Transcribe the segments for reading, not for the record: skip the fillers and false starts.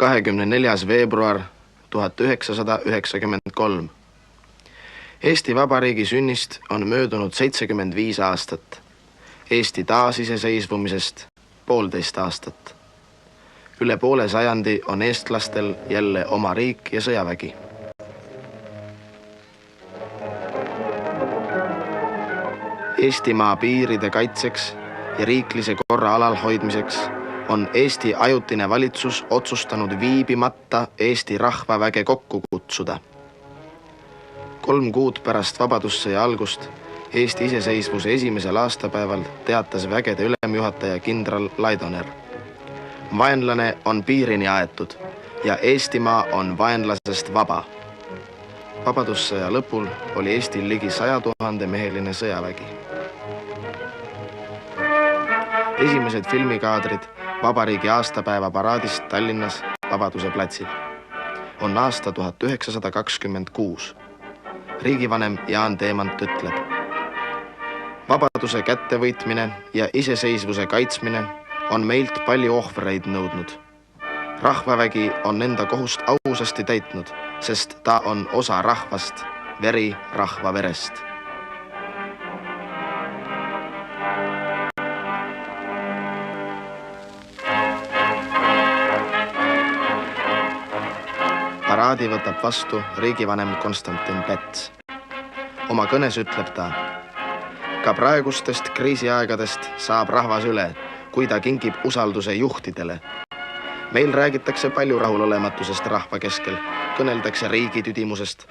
24. veebruar 1993. Eesti Vabariigi sünnist on möödunud 75 aastat. Eesti taasiseseisvumisest 1,5 aastat. Üle poole sajandi on eestlastel jälle oma riik ja sõjavägi. Eestimaa piiride kaitseks ja riiklise korra alalhoidmiseks on Eesti ajutine valitsus otsustanud viibimata Eesti rahvaväge kokku kutsuda. 3 kuud pärast vabadussõja algust Eesti iseseisvuse esimesel aastapäeval teatas vägede ülemjuhataja kindral Laidoner. Vaenlane on piirini aetud ja Eestimaa on vaenlasest vaba. Vabadussõja lõpul oli Eestil ligi 100 000 meheline sõjavägi. Esimesed filmikaadrid vabariigi aastapäeva paraadist Tallinnas Vabaduse platsil on aasta 1926. Riigivanem Jaan Teemant ütleb: vabaduse kättevõitmine ja iseseisvuse kaitsmine on meilt palju ohvreid nõudnud. Rahvavägi on enda kohust ausasti täitnud, sest ta on osa rahvast, veri rahva verest. Paraadi võtab vastu riigivanem Konstantin Päts. Oma kõnes ütleb ta: ka praegustest kriisiaegadest saab rahvas üle, kui ta kingib usalduse juhtidele. Meil räägitakse palju rahulolematusest rahva keskel, kõneldakse riigi tüdimusest.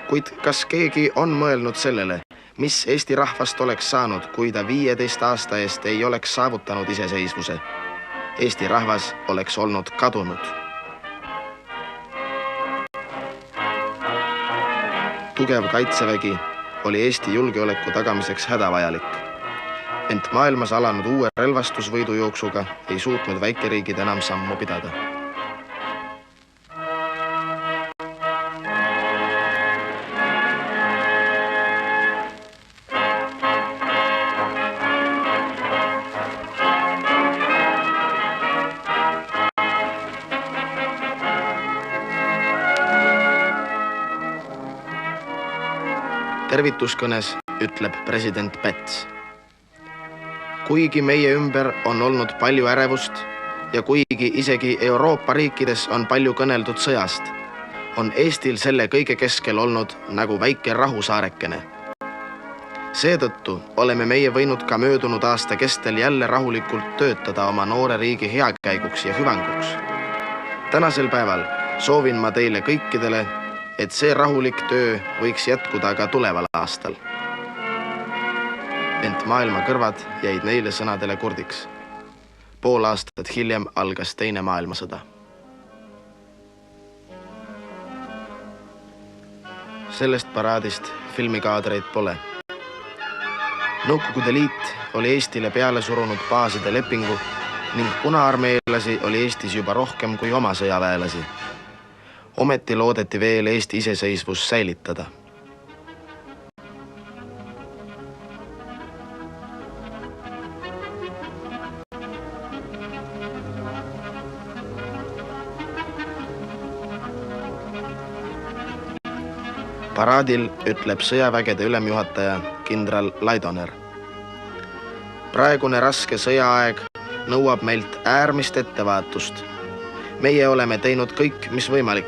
Kuid kas keegi on mõelnud sellele, mis Eesti rahvast oleks saanud, kui ta 15 aasta eest ei oleks saavutanud iseseisvuse? Eesti rahvas oleks olnud kadunud. Tugev kaitsevägi oli Eesti julgeoleku tagamiseks hädavajalik. Ent maailmas alanud uue relvastusvõidujooksuga ei suutnud väikeriigid enam sammu pidada. Tervituskõnes ütleb president Päts: kuigi meie ümber on olnud palju ärevust ja kuigi isegi Euroopa riikides on palju kõneldud sõjast, on Eestil selle kõige keskel olnud nagu väike rahusaarekene. Seetõttu oleme meie võinud ka möödunud aasta kestel jälle rahulikult töötada oma noore riigi heakäiguks ja hüvanguks. Tänasel päeval soovin ma teile kõikidele, et see rahulik töö võiks jätkuda ka tuleval aastal. Ent maailma kõrvad jäid neile sõnadele kurdiks. 1,5 aastat hiljem algas teine maailmasõda. Sellest paraadist filmikaadreid pole. Nõukogude Liit oli Eestile peale surunud baaside lepingu ning punaarmeelasi oli Eestis juba rohkem kui oma sõjaväelasi. Ometi loodeti veel Eesti iseseisvus säilitada. Paraadil ütleb sõjavägede ülemjuhataja kindral Laidoner: praegune raske sõjaaeg nõuab meilt äärmist ettevaatust. Meie oleme teinud kõik, mis võimalik,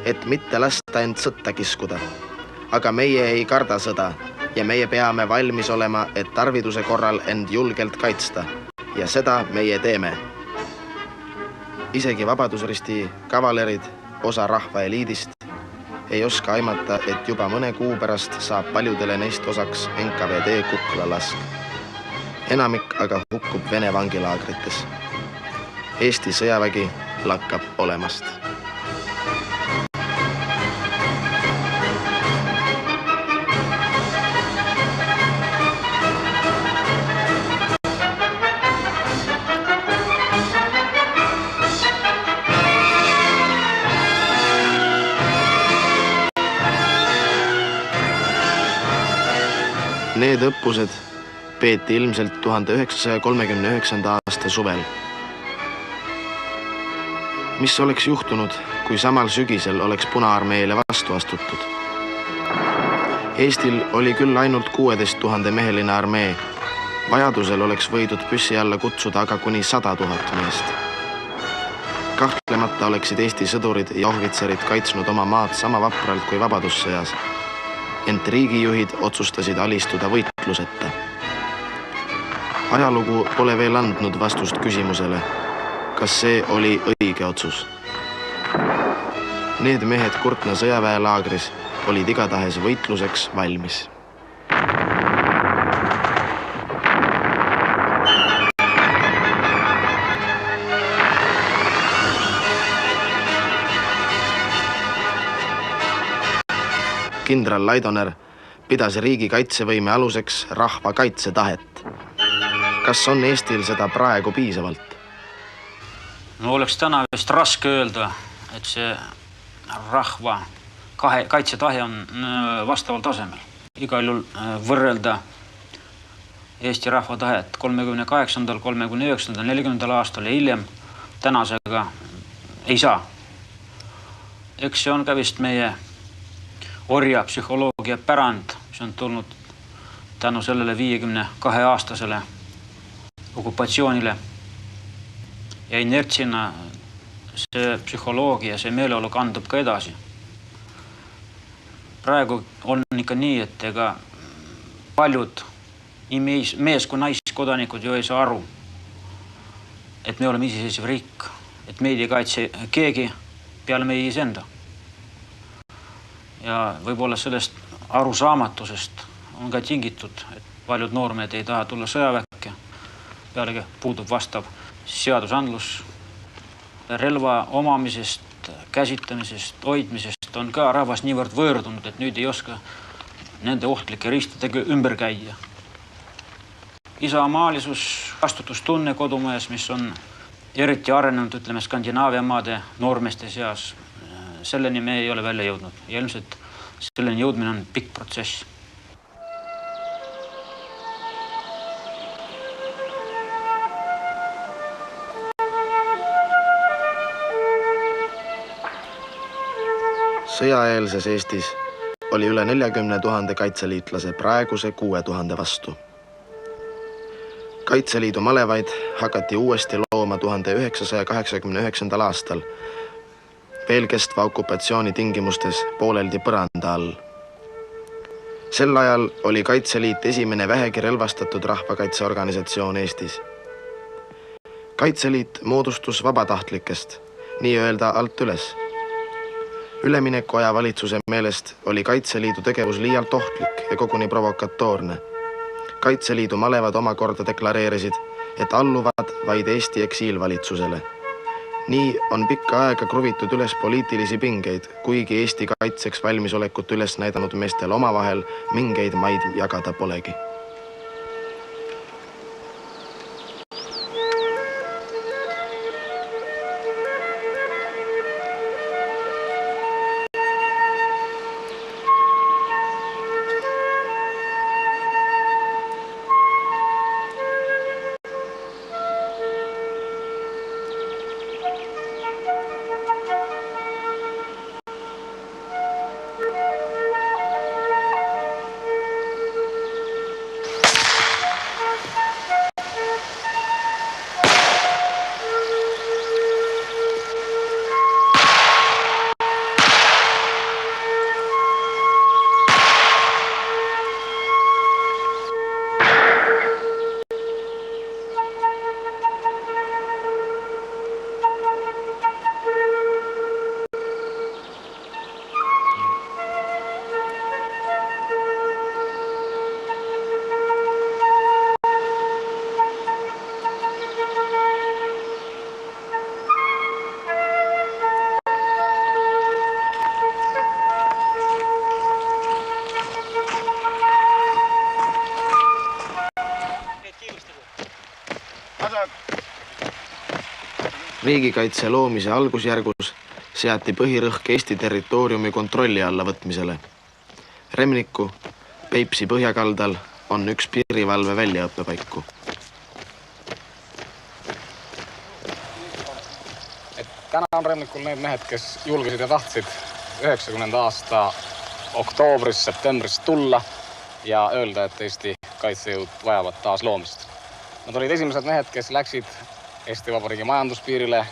et mitte lasta end sõtta kiskuda. Aga meie ei karda sõda ja meie peame valmis olema, et tarviduse korral end julgelt kaitsta. Ja seda meie teeme. Isegi Vabadusristi kavalerid, osa rahva eliidist, ei oska aimata, et juba mõne kuu pärast saab paljudele neist osaks NKVD kuklalask. Enamik aga hukkub Vene vangilaagrites. Eesti sõjavägi lakkab olemast. Need õppused peeti ilmselt 1939. aasta suvel. Mis oleks juhtunud, kui samal sügisel oleks Punaarmeele vastu astutud? Eestil oli küll ainult 16 000 meheline armee. Vajadusel oleks võidud püssi alla kutsuda aga kuni 100 000 meest. Kahtlemata oleksid Eesti sõdurid ja ohvitserid kaitsnud oma maad sama vapralt kui vabadussõjas, ent riigijuhid otsustasid alistuda võitluseta. Ajalugu pole veel andnud vastust küsimusele, kas see oli õige otsus. Need mehed Kurtna sõjaväelaagris olid igatahes võitluseks valmis. Kindral Laidoner pidas riigi kaitsevõime aluseks rahva kaitsetahet. Kas on Eestil seda praegu piisavalt? No oleks täna vist raske öelda, et see rahva kaitsetahe on vastaval tasemel. Igal juhul võrrelda Eesti rahva tahet 38., 39., 40. aastal ja hiljem tänasega ei saa. Eks see on ka vist meie orja psühholoogia pärand, mis on tulnud tänu sellele 52-aastasele okupatsioonile ja inertsina see psühholoogia, see meeleolu kandub ka edasi. Praegu on ikka nii, et ega paljud nii mees kui naiskodanikud ju ei saa aru, et me oleme iseseisev riik, et meid ei kaitse keegi peale meie iseenda. Ja võib-olla sellest arusaamatusest on ka tingitud, et paljud noormed ei taha tulla sõjaväkke. Pealegi puudub vastav seadusandlus. Relva omamisest, käsitamisest, hoidmisest on ka rahvas niivõrd võõrdunud, et nüüd ei oska nende ohtlike riistadega ümber käia. Isamaalisus, vastutustunne kodumajas, mis on eriti arenenud, ütleme, Skandinaavia maade noormeste seas, selleni me ei ole välja jõudnud. Ja ilmselt selleni jõudmine on pikk protsess. Sõjaeelses Eestis oli üle 40 000 kaitseliitlase praeguse 6 000 vastu. Kaitseliidu malevaid hakati uuesti looma 1989. aastal, veel kestva okupatsiooni tingimustes pooleldi põranda all. Sel ajal oli Kaitseliit esimene vähegi relvastatud rahvakaitseorganisatsioon Eestis. Kaitseliit moodustus vabatahtlikest, nii öelda alt üles. Üleminekuaja valitsuse meelest oli Kaitseliidu tegevus liialt ohtlik ja koguni provokatoorne. Kaitseliidu malevad omakorda deklareerisid, et alluvad vaid Eesti eksiilvalitsusele. Nii on pikka aega kruvitud üles poliitilisi pingeid, kuigi Eesti kaitseks valmisolekut üles näidanud meestel omavahel mingeid maid jagada polegi. Riigikaitse loomise algusjärgus seati põhirõhk Eesti territooriumi kontrolli alla võtmisele. Remniku, Peipsi põhjakaldal on üks piirivalve väljaõppepaiku. Täna On Remnikul need mehed, kes julgesid ja tahtsid 90. aasta oktoobris, septembris tulla ja öelda, et Eesti kaitsejõud vajavad taas loomist. Nad olid esimesed mehed, kes läksid Eesti Vabariigi majanduspiirile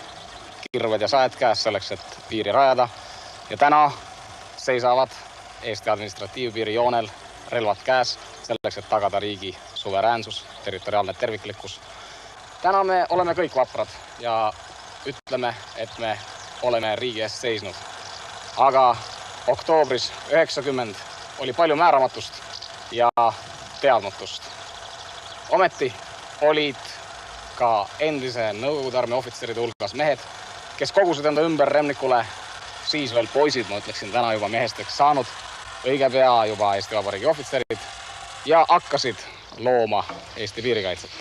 kirved ja saed käes selleks, et piiri rajada. Ja täna seisavad Eesti administratiivpiiri joonel relvad käes selleks, et tagada riigi suveräänsus, territoriaalne terviklikkus. Täna me oleme kõik vaprad ja ütleme, et me oleme riigi eest seisnud. Aga oktoobris 90 oli palju määramatust ja teadmatust. Ometi olid ka endise Nõukogude armee ohvitseride hulgas mehed, kes kogusid enda ümber Remnikule, siis veel poisid, ma ütleksin täna juba mehesteks saanud, õige pea juba Eesti Vabariigi ohvitserid ja hakkasid looma Eesti piirikaitset.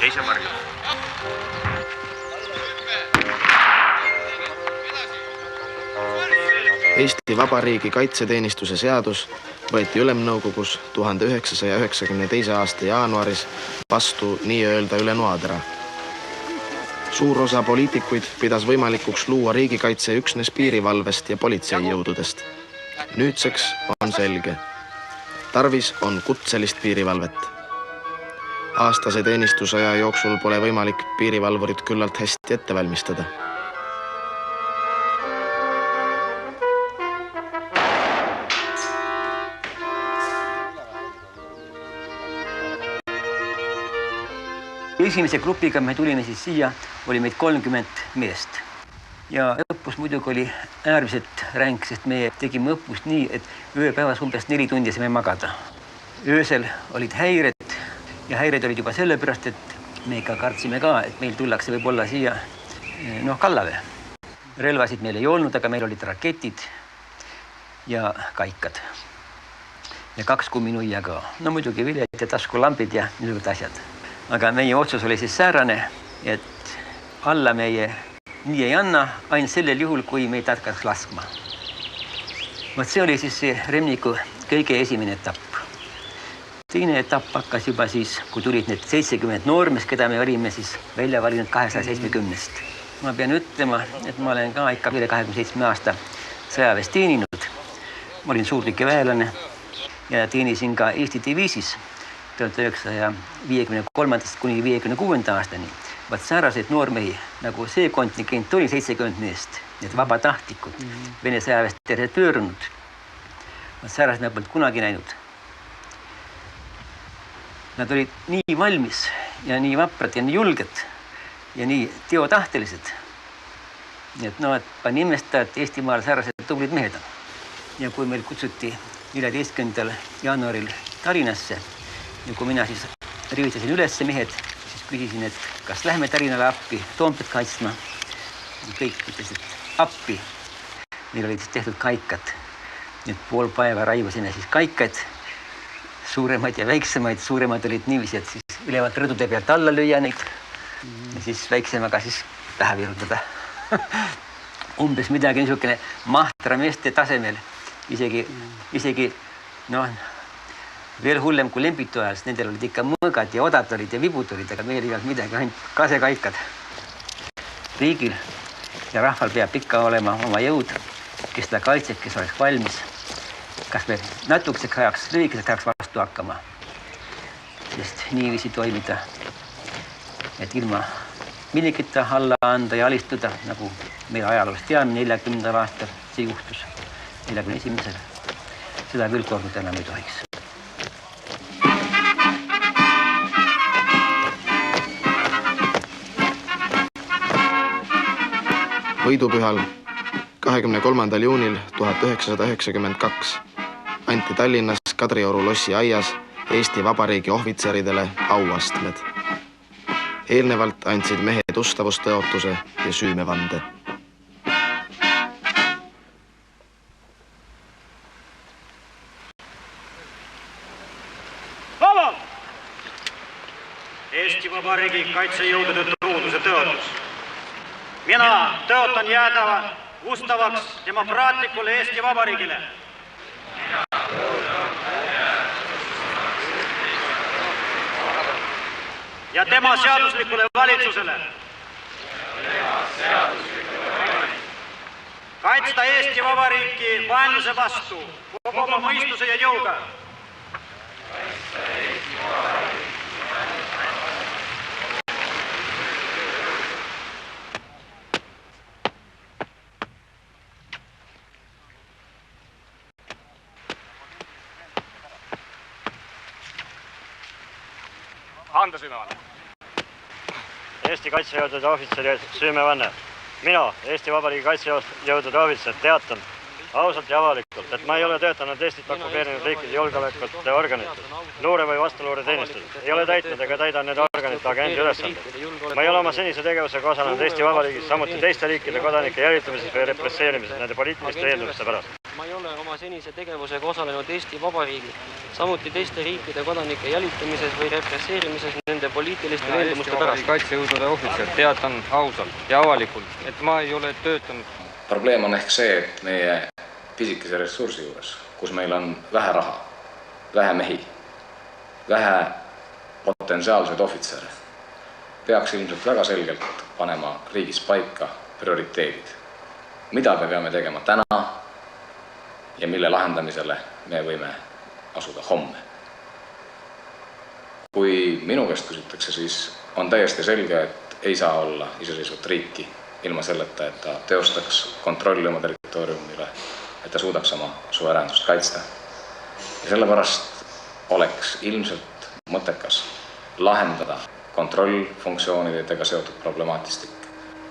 Teise margi. Eesti Vabariigi kaitseteenistuse seadus võeti Ülemnõukogus 1992. aasta jaanuaris vastu nii-öelda üle noadera. Suur osa poliitikuid pidas võimalikuks luua riigikaitse üksnes piirivalvest ja politseijõududest. Nüüdseks on selge. Tarvis on kutselist piirivalvet. Aastase teenistusaja jooksul pole võimalik piirivalvurit küllalt hästi ette valmistada. Esimese grupiga me tulime siis siia, oli meid 30 meest. Ja õppus muidugi oli äärmiselt ränk, sest me tegime õppust nii, et ööpäevas umbes 4 tundi saime magada. Öösel olid häired ja häired olid juba sellepärast, et me ikka kartsime ka, et meil tullakse võib-olla siia kallale. Relvasid meil ei olnud, aga meil olid raketid ja kaikad. Ja 2 kumminuia ka. No muidugi viljad ja taskulampid ja niisugused asjad. Aga meie otsus oli siis säärane, et alla meie nii ei anna, ainult sellel juhul, kui meid hakkaks laskma. See oli siis see Remniku kõige esimene etapp. Teine etapp hakkas juba siis, kui tulid need 70 noormes, keda me olime siis välja valinud 270-st. Ma pean ütlema, et ma olen ka ikka üle 27 aasta sõjaväes teeninud. Ma olin suurtükiväelane ja teenisin ka Eesti diviisis 1953. kuni 56. aastani. Vaat säärased noormehi, nagu see kontingent oli 70 meest, need vabatahtlikud, Vene sõjaväest desertöörunud. Säärased nad polnud kunagi näinud. Nad olid nii valmis ja nii vaprad ja nii julged ja nii teotahtelised. Nii et pani imestada, et Eestimaal säärased tublid mehed on. Ja kui meil kutsuti 14. jaanuaril Tallinnasse, ja kui mina siis riivitasin üles mehed, siis küsisin, et kas lähme Tallinnale appi Toompead kaitsma. Kõik ütlesid, et appi. Meil olid siis tehtud kaikad. Nüüd pool päeva raivasime siis kaikad, suuremaid ja väiksemaid. Suuremad olid niiviisi, et siis ülevalt rõdude pealt alla lüüa neid ja siis väiksemaga siis pähe virutada. Umbes midagi niisugune mahtra meeste tasemel. Isegi veel hullem kui Lembitu ajal, sest nendel olid ikka mõõgad ja odad olid ja vibud olid, aga meil ei olnud midagi, ainult kasekaikad. Riigil ja rahval peab ikka olema oma jõud, kes ta kaitseb, kes oleks valmis. Kas me natukeseks ajaks, lühikeseks ajaks vastu hakkama. Sest niiviisi toimida, et ilma millikita alla anda ja alistuda, nagu meil ajaloos teame 40. aastal see juhtus, 41. Seda küll korduda enam ei tohiks. Võidupühal 23. juunil 1992 anti Tallinnas Kadrioru lossi aias Eesti Vabariigi ohvitseridele auastmed. Eelnevalt andsid mehed ustavustõotuse ja süümevande. Eesti Vabariigi kaitsejõudude truuduse tõotus. Mina tõotan jääda ustavaks demokraatlikule Eesti Vabariigile. Ja tema seaduslikule valitsusele. Kaitsta Eesti Vabariiki vaenluse vastu kogu oma mõistuse ja jõuga. Anda süümevanne. Eesti kaitsejõudude ohvitseri süümevanne. Mina, Eesti Vabariigi kaitsejõudude ohvitser, teatan ausalt ja avalikult, et ma ei ole töötanud Eestit okupeerinud riikide julgeolekute organitel, luure või vastuluure teenistused. Ei ole täitnud ega täida need organite agendi ülesanded. Ma ei ole oma senise tegevusega osalenud Eesti Vabariigis, samuti teiste riikide kodanike jälitamises või represseerimises nende poliitiliste eelduste pärast. Ma ei ole oma senise tegevusega osalenud Eesti Vabariigi, samuti teiste riikide kodanike jälitamises või represseerimises nende poliitiliste veendumuste pärast. Kaitsejõudude ohvitser, teatan ausalt ja avalikult, et ma ei ole töötanud. Probleem on ehk see, et meie pisikese ressursi juures, kus meil on vähe raha, vähe mehi, vähe potentsiaalseid ohvitsere, peaks ilmselt väga selgelt panema riigis paika prioriteedid. Mida me peame tegema täna ja mille lahendamisele me võime asuda homme. Kui minu käest küsitakse, siis on täiesti selge, et ei saa olla iseseisvat riiki ilma selleta, et ta teostaks kontrolli oma territooriumile, et ta suudaks oma suveräänsust kaitsta. Ja sellepärast oleks ilmselt mõttekas lahendada kontrollfunktsioonidega seotud problemaatistik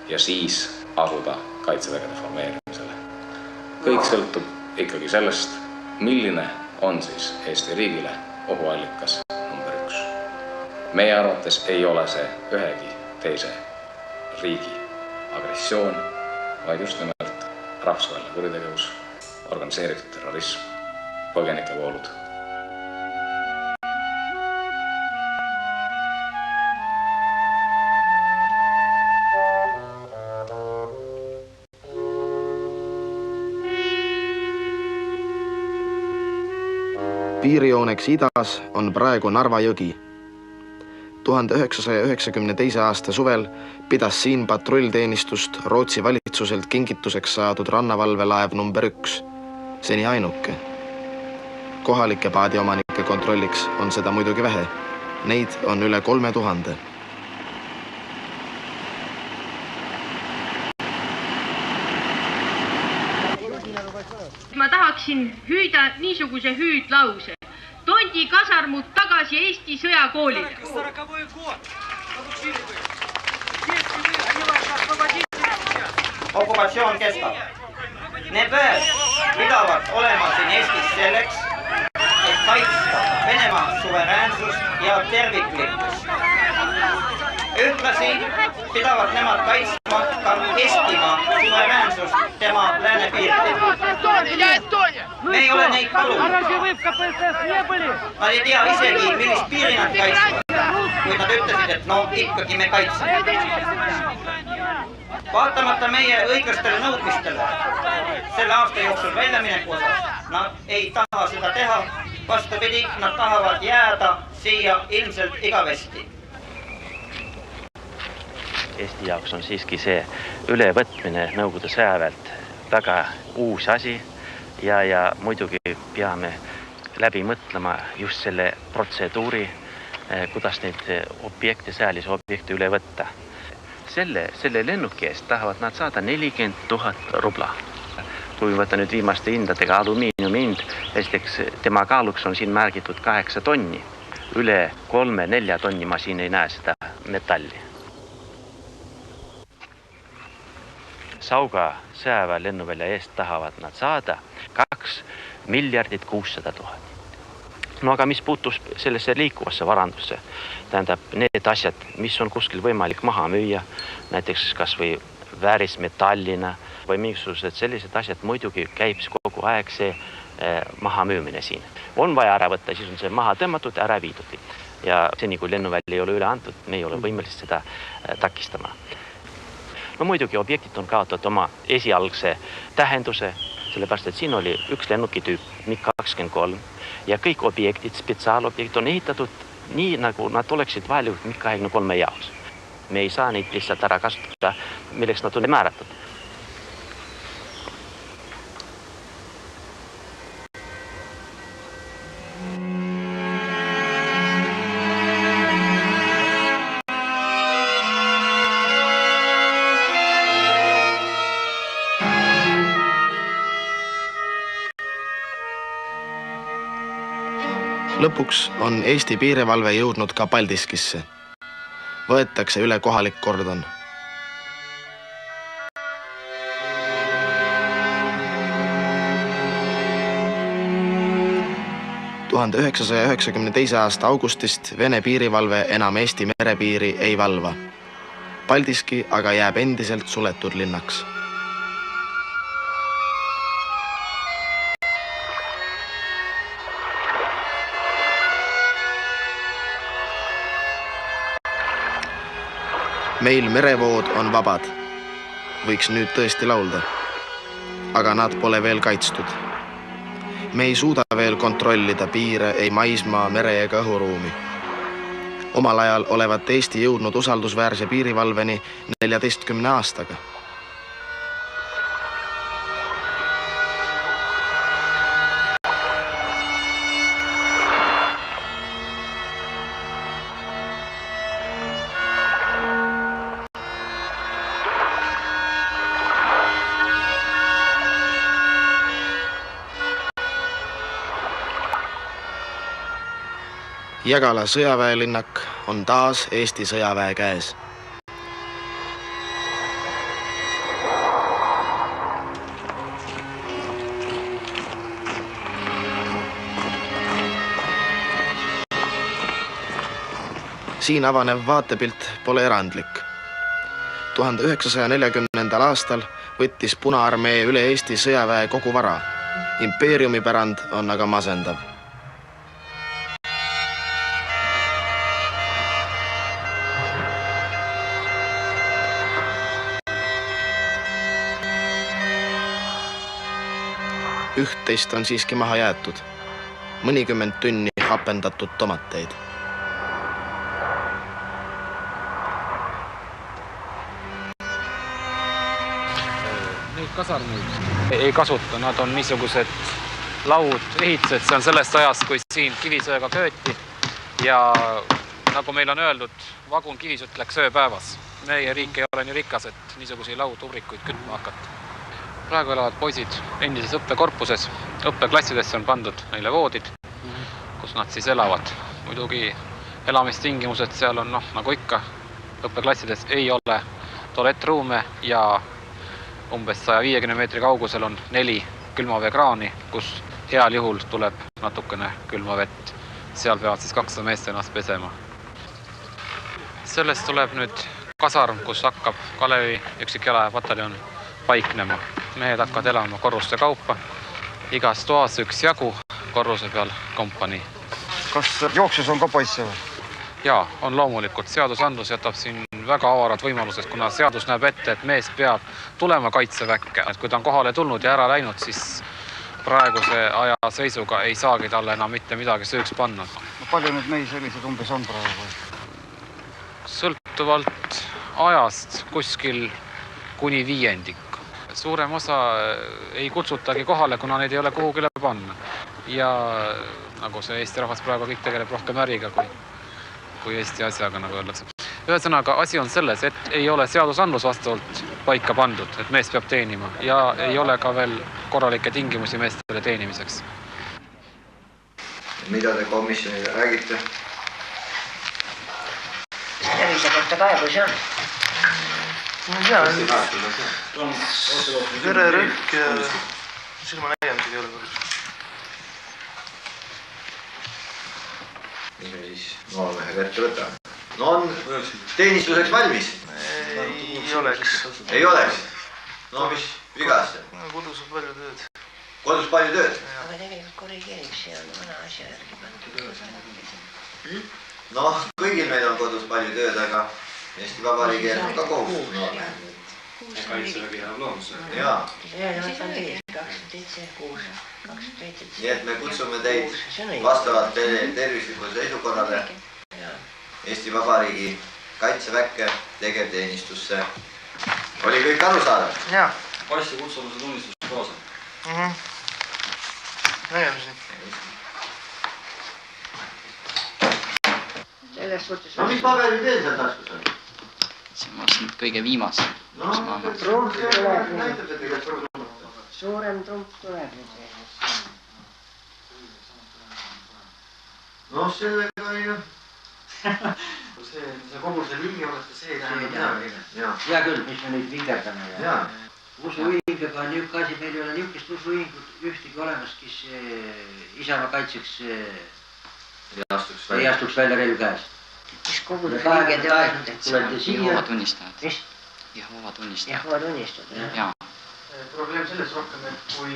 ja siis asuda kaitsevägede formeerimisele. Kõik sõltub ikkagi sellest, milline on siis Eesti riigile ohuallikas number 1. Meie arvates ei ole see ühegi teise riigi agressioon, vaid just nimelt rahvusvaheline kuritegevus, organiseeritud terrorism, põgenikevoolud. Piirijooneks idas on praegu Narva jõgi. 1992. aasta suvel pidas siin patrullteenistust Rootsi valitsuselt kingituseks saadud rannavalvelaev number 1, seni ainuke. Kohalike paadiomanike kontrolliks on seda muidugi vähe. Neid on üle 3000. Ma tahaksin hüüda niisuguse hüüdlause. Tondi kasarmud tagasi Eesti sõjakoolile. Okupatsioon kestab. Need väed pidavad olema siin Eestis selleks, et kaitsta Venemaa suveräänsust ja terviklikkust. Ühtlasi pidavad nemad kaitsma ka Eestimaa suveräänsust tema läänepiiridel. Me ei ole neid palunud. Nad ei tea isegi, millist piiri nad kaitsavad, kui nad ütlesid, et no ikkagi me kaitseme. Vaatamata meie õigustele nõudmistele selle aasta jooksul väljamineku osas, nad ei taha seda teha. Vastupidi, nad tahavad jääda siia ilmselt igavesti. Eesti jaoks on siiski see ülevõtmine Nõukogude sõjaväelt väga uus asi ja muidugi peame läbi mõtlema just selle protseduuri, kuidas neid objekte, sõjalisi objekte üle võtta. Selle lennuki eest tahavad nad saada 40 000 rubla. Kui võtta nüüd viimaste hindadega alumiiniumi hind, esiteks tema kaaluks on siin märgitud 8 tonni. Üle 3-4 tonni ma siin ei näe seda metalli. Sauga sõjaväe lennuvälja eest tahavad nad saada 2 600 000. No aga mis puutus sellesse liikuvasse varandusse, tähendab need asjad, mis on kuskil võimalik maha müüa, näiteks kas või väärismetallina või mingisugused sellised asjad, muidugi käib kogu aeg see maha müümine siin. On vaja ära võtta, siis on see maha tõmmatud, ära viidud. Ja seni, kui lennuväli ei ole üle antud, me ei ole võimelised seda takistama. No muidugi objektid on kaotatud oma esialgse tähenduse, sellepärast, et siin oli üks lennukitüüp, MiG-23, ja kõik objektid, spetsiaalobjektid on ehitatud nii, nagu nad oleksid vajalikud MiG-23 jaoks. Me ei saa neid lihtsalt ära kasutada, milleks nad on määratud. Lõpuks on Eesti piirivalve jõudnud ka Paldiskisse. Võetakse üle kohalik kordon. ...1992. aasta augustist Vene piirivalve enam Eesti merepiiri ei valva. Paldiski aga jääb endiselt suletud linnaks. Meil merevood on vabad. Võiks nüüd tõesti laulda. Aga nad pole veel kaitstud. Me ei suuda veel kontrollida piire ei maismaa, mere ega õhuruumi. Omal ajal olevat Eesti jõudnud usaldusväärse piirivalveni 14 aastaga. Jägala sõjaväelinnak on taas Eesti sõjaväe käes. Siin avanev vaatepilt pole erandlik. 1940. aastal võttis Punaarmee üle Eesti sõjaväe kogu vara. Impeeriumi pärand on aga masendav. Üht-teist on siiski maha jäetud. Mõnikümmend tünni hapendatud tomateid. Neid kasarmuid ei kasuta, nad on niisugused laud, ehitused, see on sellest ajast, kui siin kivisööga kööti ja nagu meil on öeldud, vagun kivisütt läks ööpäevas. Meie riik ei ole nii rikas, et niisuguseid lautubrikuid kütma hakata. Praegu elavad poisid endises õppekorpuses, õppeklassidesse on pandud neile voodid, kus nad siis elavad. Muidugi elamistingimused seal on, nagu ikka, õppeklassides ei ole tualettruume ja umbes 150 meetri kaugusel on 4 külmaveekraani, kus heal juhul tuleb natukene külmavett. Seal peavad siis 200 meest ennast pesema. Sellest tuleb nüüd kasarm, kus hakkab Kalevi üksikjalaväepataljon paiknema. Mehed hakkavad elama korruste kaupa. Igas toas üks jagu, korruse peal kompanii. Kas jooksus on ka poisse või? Jaa, on loomulikult. Seadusandlus jätab siin väga avarad võimalused, kuna seadus näeb ette, et mees peab tulema kaitseväkke. Kui ta on kohale tulnud ja ära läinud, siis praeguse aja seisuga ei saagi talle enam mitte midagi sööks panna. Palju nüüd mehi sellised umbes on praegu? Sõltuvalt ajast kuskil kuni 5. Suurem osa ei kutsutagi kohale, kuna neid ei ole kuhugile panna. Ja nagu see Eesti rahvas praegu kõik tegeleb rohkem äriga kui Eesti asjaga, nagu öeldakse. Ühesõnaga, asi on selles, et ei ole seadusandlus vastavalt paika pandud, et mees peab teenima ja ei ole ka veel korralikke tingimusi meestele teenimiseks. Mida te komisjonile räägite? Tervise kohta kaebus on. Vererõhk ja silma nägemised ei ole korras. mis me siis noormehega ette võtame. No on teenistuseks valmis? Ei oleks. Ei oleks? No mis vigas? Kodus on palju tööd. Kodus palju tööd? Aga tegelikult korrigeeriks see on vana asja järgi pandud. No, kõigil meil on kodus palju tööd, aga Eesti Vabariigi on ka kohustus noormehed. Kaitsevägi läheb loomusse. Jaa. Ja nad on teil 27, 6, 27. Nii et me kutsume teid vastavalt tervislikule seisukorrale Eesti Vabariigi kaitseväkke tegevteenistusse. Oli kõik arusaadav? Jaa. Passi kutsumuse tunnistus kaasa. Nägemiseni. Selles suhtes... No mis paberi teil seal taskus on? See on vast nüüd kõige viimas. No, trump tuleb nüüd. Suurem trump tuleb nüüd. No sellega ei... See koguse liige olete, see ei tähenda midagi. Hea küll, mis me nüüd vingerdame. Usuühingaga on niisugune asi, meil ei ole niisugust usuühingut ühtegi olemas, kes Isamaa kaitseks ei astuks välja relv käes. Mis koguse liige te olete? Tulete siia. Jehova tunnistajad. Mis? Jehova tunnistajad. Jehova tunnistajad. Jaa. Probleem selles rohkem, et kui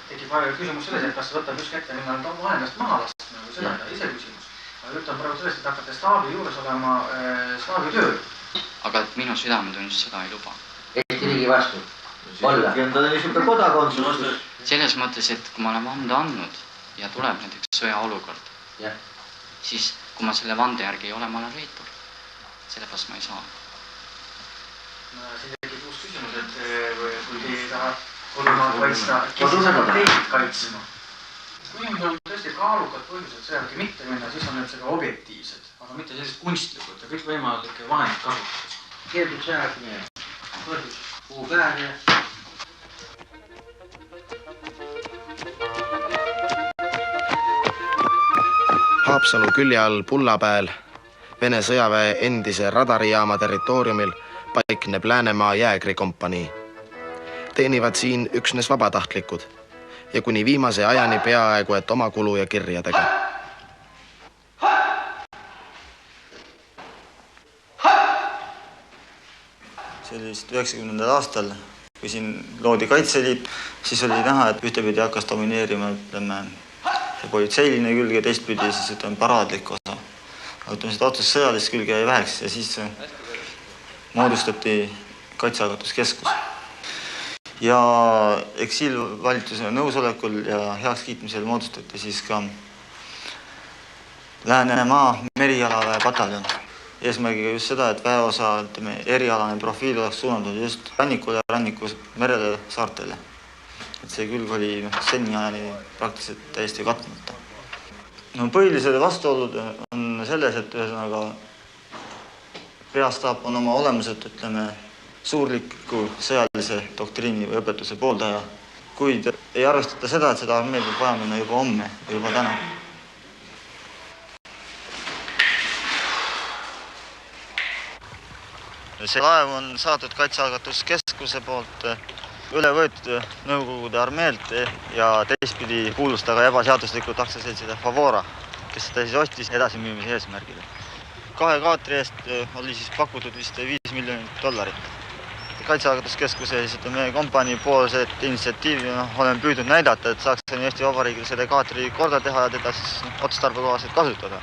tekib küsimus selles, et kas võtab üks ette minna vahendast maha lastma, või seda ise küsimus. Aga jutt on praegu sellest, et hakkate staabi juures olema staabi tööl. Aga minu südametunnistus seda ei luba. Eesti riigi vastu. Olla. Ja ta on niisugune kodakondsus. Selles mõttes, et kui ma olen vande andnud ja tuleb näiteks sõjaolukord, siis kui ma selle vande järgi ei ole, ma olen reitur. Sellepärast ma ei saa. Siin tekib uus küsimus, et kui te ei taha kodumaad kaitsta, kes ei saa teid kaitsma? Kui on tõesti kaalukad põhjused sõjalgi mitte minna, siis on need seda objektiivsed, aga mitte sellised kunstlikud ja kõik võimalikke vahendid kasutades. Keeldud sõjalgi põhjus, kuhu pääne. Haapsalu külje all Pullapäel, Vene sõjaväe endise radarijaama territooriumil paikneb Läänemaa jäägrikompanii. Teenivad siin üksnes vabatahtlikud ja kuni viimase ajani peaaegu et oma kulu ja kirjadega. See oli 90. aastal, kui siin loodi Kaitseliit, siis oli näha, et ühtepidi hakkas domineerima politseiline külg ja teistpidi siis paraadlik osa. Aga seda otsest sõjalist külge jäi väheks ja siis moodustati Kaitsealgatuskeskus. Ja eksiilvalitsuse nõusolekul ja heakskiitmisel moodustati siis ka Läänemaa merialaväe pataljon. Eesmärgiga just seda, et väeosa erialane profiil oleks suunatud just rannikule, rannikus merele, saartele. Et see külg oli seni ajani praktiliselt täiesti katmata. No, põhilised vastuolud on selles, et ühesõnaga peastaap on oma olemuselt, suurliku sõjalise doktriini või õpetuse pooldaja, kuid ei arvestata seda, et seda armee peab vaja minna juba homme või juba täna. See laev on saadud Kaitsealgatuskeskuse poolt üle võetud Nõukogude armeelt ja teistpidi kuulus ta ka ebaseaduslikult aktsiaseltsile Favora, kes seda siis ostis edasimüümise eesmärgile. 2 kaatri eest oli siis pakutud vist $5 miljonit. Kaitsealgatuskeskuse kompanii poolset initsiatiivi olen püüdnud näidata, et saaks Eesti Vabariigil selle kaatri korda teha ja teda siis otstarbekohaselt kasutada.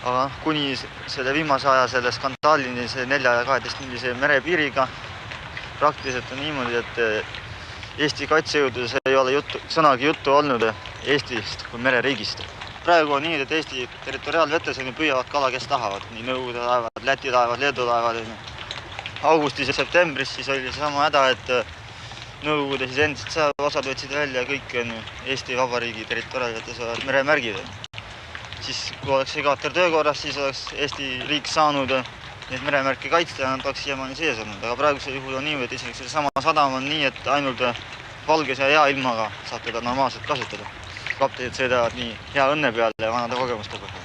Aga kuni selle viimase aja selle skandaalini, see 4 ja 12 millise merepiiriga, praktiliselt on niimoodi, et Eesti kaitsejõududes ei ole sõnagi juttu olnud Eestist kui mereriigist. Praegu on nii, et Eesti territoriaalvetes püüavad kala, kes tahavad, nii Nõukogude laevad, Läti laevad, Leedu laevad. Augustis ja septembris siis oli sama häda, et Nõukogude siis endised sõjaväeosad võtsid välja kõik Eesti Vabariigi territoriaalvetes olevad meremärgid. Siis kui oleks see kaater töökorras, siis oleks Eesti riik saanud neid meremärke kaitsta ja nad oleks siiamaani sees olnud. Aga praegusel juhul on nii, et isegi selle sama sadam on nii, et ainult valges ja hea ilmaga saab teda normaalselt kasutada. Kaptenid sõidavad nii hea õnne peale ja vanade kogemuste põhjal.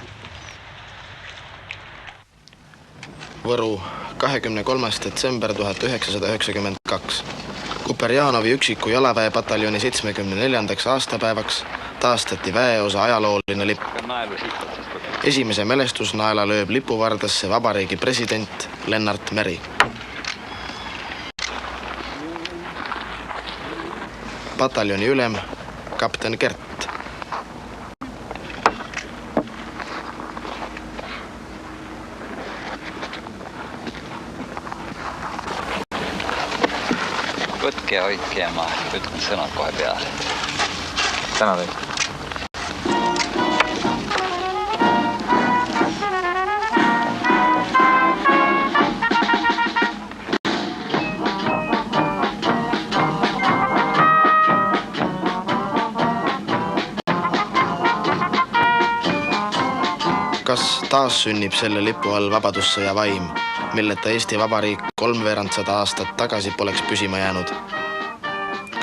Võru, 23. detsember 1992. Kuperjanovi üksiku jalaväepataljoni 74. aastapäevaks taastati väeosa ajalooline lipp. Esimese melestusnaela lööb lipuvardasse vabariigi president Lennart Meri. Pataljoni ülem kapten Kert. Võtke ja hoidke ja ma ütlen sõnad kohe peale. Täna teid. Kas taas sünnib selle lipu all vabadussõja vaim, milleta Eesti Vabariik 300 aastat tagasi poleks püsima jäänud?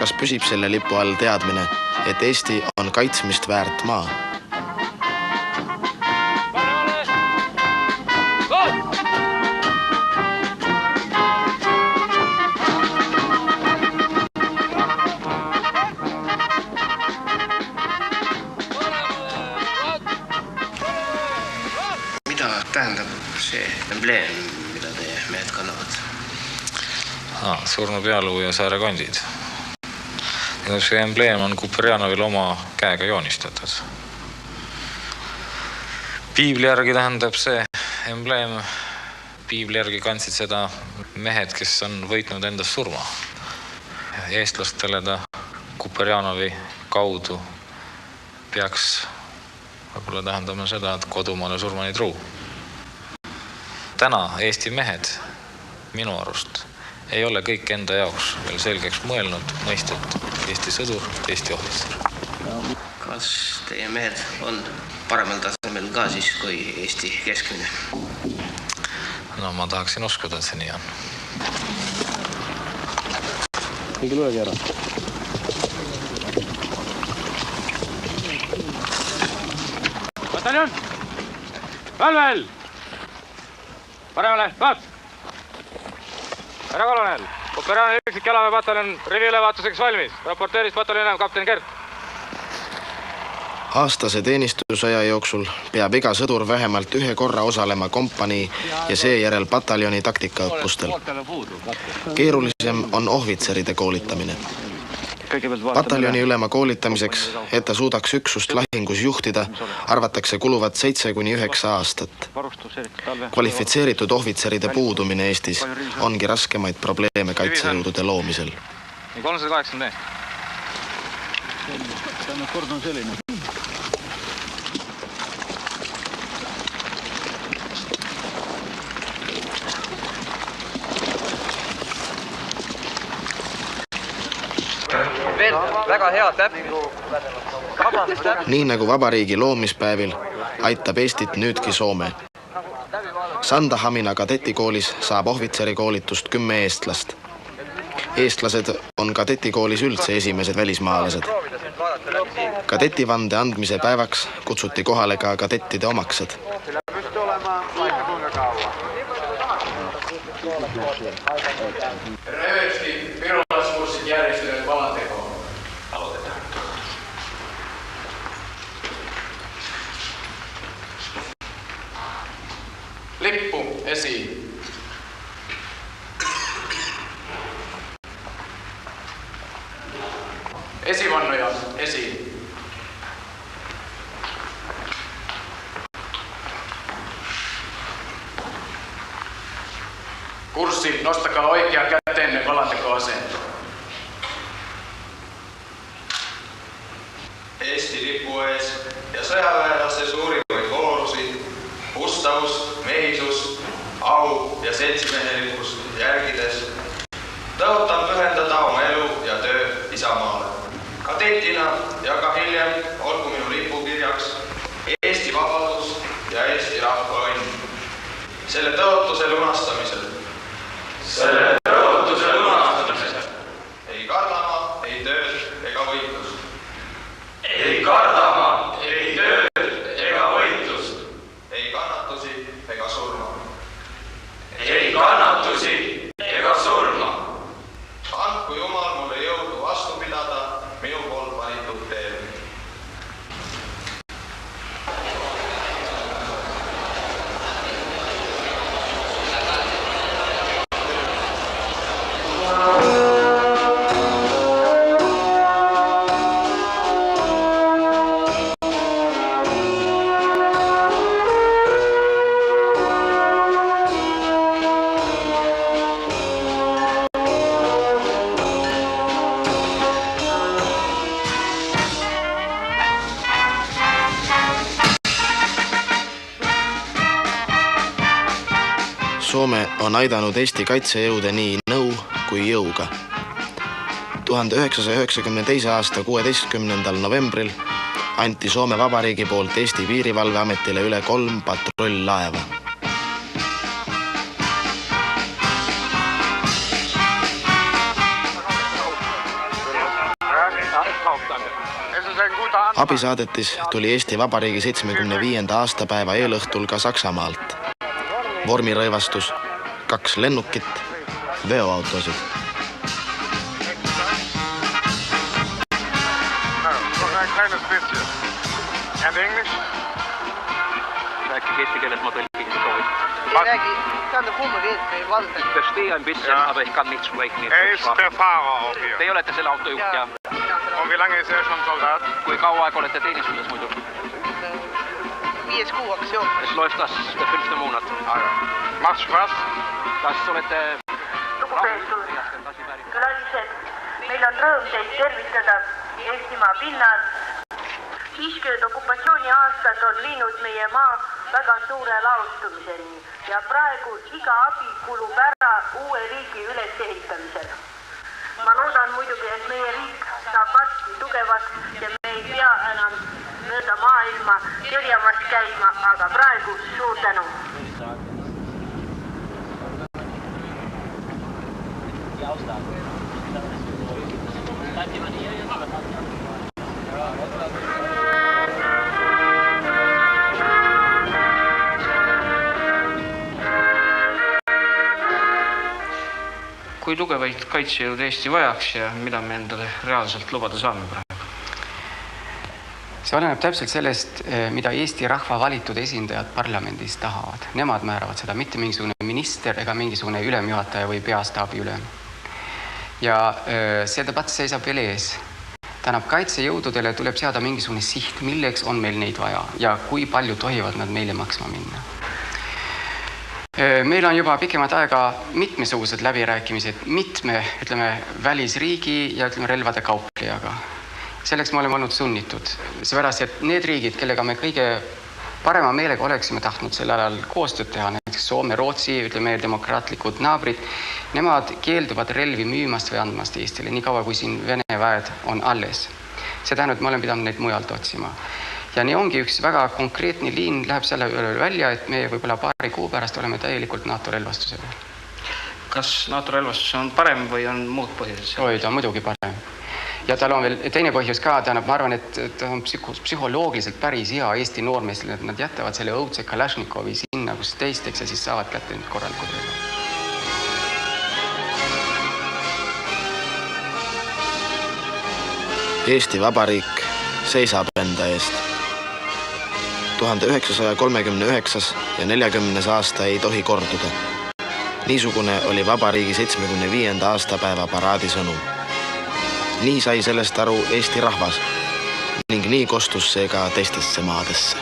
Kas püsib selle lipu all teadmine, et Eesti on kaitsmist väärt maa? Tähendab see embleem, mida teie mehed kannavad? Surnu pealuu ja saare kondid. See embleem on Kuperjanovil oma käega joonistatud. Piibli järgi tähendab see embleem, piibli järgi kandsid seda mehed, kes on võitnud endast surma. Eestlastele ta Kuperjanovi kaudu peaks võib-olla tähendama seda, et kodumaale surmani truu. Täna Eesti mehed, minu arust, ei ole kõik enda jaoks veel selgeks mõelnud mõistet Eesti sõdur, Eesti ohvitser. Kas teie mehed on paremal tasemel ka siis kui Eesti keskmine? No ma tahaksin uskuda, et see nii on. Kõige löögi ära. Bataljon! Valvel! Paremale, vaat! Härra kolonel, Kuperjanovi üksik jalaväepataljon rivi ülevaatuseks valmis. Raporteeris pataljoni kapten Kert. Aastase teenistusõja jooksul peab iga sõdur vähemalt ühe korra osalema kompanii ja seejärel pataljoni taktikaõppustel. Keerulisem on ohvitseride koolitamine. Pataljoni ülema koolitamiseks, et ta suudaks üksust lahingus juhtida, arvatakse kuluvat 7–9 aastat. Kvalifitseeritud ohvitseride puudumine Eestis ongi raskemaid probleeme kaitsejõudude loomisel. 380. Kord on selline. Veel väga hea täpp. Nii nagu vabariigi loomispäevil aitab Eestit nüüdki Soome. Sandahamina kadetikoolis saab ohvitserikoolitust 10 eestlast. Eestlased on kadetikoolis üldse esimesed välismaalased. Kadetivande andmise päevaks kutsuti kohale ka kadettide omaksed. Röösti pirulaskurssid järjestyneet valantekoon. Aloitetaan. Lippu esiin. Esivannoja esiin. Kurssi, nostakaa oikea kätenne valantekoasentoon. Eesti lipu ees ja sõjaväelaste suurimaid voorusi, ustavus, mehisus, au ja seltsimehelikkust järgides tõotan pühendada oma elu ja töö isamaale. Kadetina ja ka hiljem olgu minu lipukirjaks Eesti vabadus ja Eesti rahva õnn. Selle tõotuse lunastamisel. Ei kardama, ei tööd ega võitlust. Ei kardama, ei tööd ega võitlust. Ei kannatusi ega surma. Ei kannatusi ega surma. Andku Jumal Soome on aidanud Eesti kaitsejõude nii nõu kui jõuga. 1992. aasta 16. novembril anti Soome Vabariigi poolt Eesti Piirivalveametile üle 3 patrull-laeva. Abisaadetis tuli Eesti Vabariigi 75. aastapäeva eelõhtul ka Saksamaalt. Vormirõivastus, 2 lennukit, veoautosid. Englisch? Rääkige eesti keeles, ma tõlkin ei soovi. Ei räägi, tähendab kummakeelt, ei valda. Ich verstehe ein bisschen, aber ich kann nicht sprechen. Ist der Fahrer auch hier? Teie olete selle auto juht, ja. Und wie lange ist schon Soldat? Kui kaua aega olete teenistuses muidu? 5 kuuks jo. Es läuft das der 5. Monat. Macht Spaß? Kas olete... Lugupeetud külalised, meil on rõõm teid tervitada Eestimaa pinnal. Siiski okupatsiooni aastad on viinud meie maa väga suure laostumiseni ja praegu iga abi kulub ära uue riigi ülesehitamisel. Ma loodan muidugi, et meie riik saab varsti tugevaks ja me ei pea enam mööda maailma kirjamas käima, aga praegu suur tänu. Kui tugevaid kaitsejõud Eesti vajaks ja mida me endale reaalselt lubada saame praegu? See oleneb täpselt sellest, mida Eesti rahva valitud esindajad parlamendis tahavad. Nemad määravad seda, mitte mingisugune minister ega mingisugune ülemjuhataja või peastaabi ülem. Ja see debatt seisab veel ees. Tähendab, kaitsejõududele tuleb seada mingisugune siht, milleks on meil neid vaja ja kui palju tohivad nad meile maksma minna. Meil on juba pikemat aega mitmesugused läbirääkimised ütleme, välisriigi ja relvade kauplejaga. Selleks me oleme olnud sunnitud. Seepärast, et need riigid, kellega me kõige parema meelega oleksime tahtnud sel ajal koostööd teha, näiteks Soome, Rootsi, demokraatlikud naabrid, nemad keelduvad relvi müümast või andmast Eestile, nii kaua kui siin Vene väed on alles. See tähendab, et me oleme pidanud neid mujalt otsima. Ja nii ongi üks väga konkreetne liin läheb selle välja, et me võib-olla paari kuu pärast oleme täielikult NATO relvastuse peal. Kas NATO relvastus on parem või on muud põhjused? Oi, ta on muidugi parem. Ja tal on veel teine põhjus ka, tähendab, ma arvan, et ta on psühholoogiliselt päris hea Eesti noormeestele, et nad jätavad selle õudse Kalašnikovi sinna, kus teisteks ja siis saavad kätte nüüd korralikud relvad. Eesti Vabariik seisab enda eest. 1939. ja 40. aasta ei tohi korduda. Niisugune oli Vabariigi 75. aastapäeva paraadisõnum. Nii sai sellest aru Eesti rahvas ning nii kostus see ka teistesse maadesse.